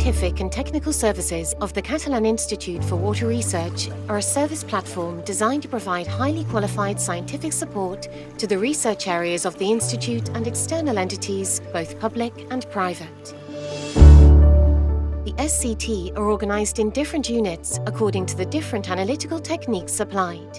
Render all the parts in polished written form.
scientific and technical services of the Catalan Institute for Water Research are a service platform designed to provide highly qualified scientific support to the research areas of the Institute and external entities, both public and private. The SCT are organised in different units according to the different analytical techniques applied.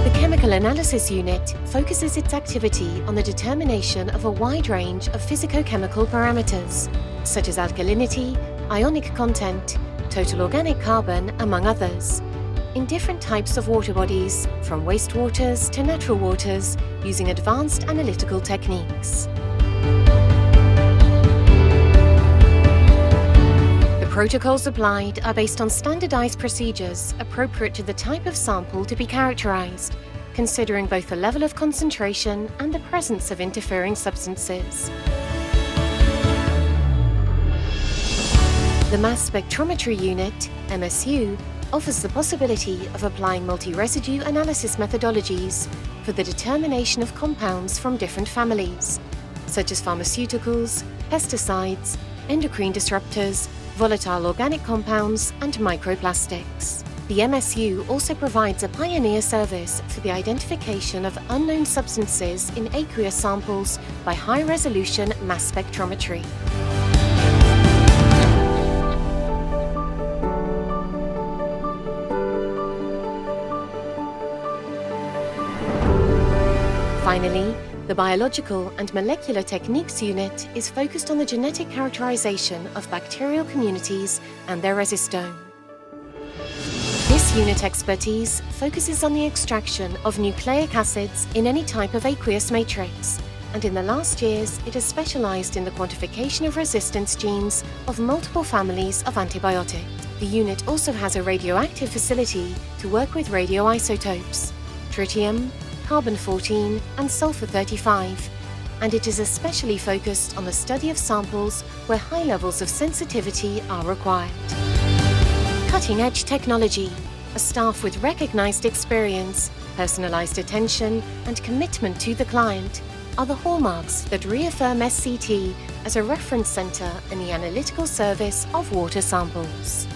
The Chemical Analysis Unit focuses its activity on the determination of a wide range of physicochemical parameters, such as alkalinity, ionic content, total organic carbon, among others, in different types of water bodies, from wastewaters to natural waters, using advanced analytical techniques. The protocols applied are based on standardized procedures appropriate to the type of sample to be characterized, considering both the level of concentration and the presence of interfering substances. The Mass Spectrometry Unit, MSU, offers the possibility of applying multi-residue analysis methodologies for the determination of compounds from different families, such as pharmaceuticals, pesticides, endocrine disruptors, volatile organic compounds, and microplastics. The MSU also provides a pioneer service for the identification of unknown substances in aqueous samples by high-resolution mass spectrometry. Finally, the Biological and Molecular Techniques Unit is focused on the genetic characterization of bacterial communities and their resistome. This unit expertise focuses on the extraction of nucleic acids in any type of aqueous matrix, and in the last years it has specialized in the quantification of resistance genes of multiple families of antibiotics. The unit also has a radioactive facility to work with radioisotopes, tritium, carbon-14 and sulfur-35, and it is especially focused on the study of samples where high levels of sensitivity are required. Cutting-edge technology, a staff with recognized experience, personalized attention and commitment to the client are the hallmarks that reaffirm SCT as a reference center in the analytical service of water samples.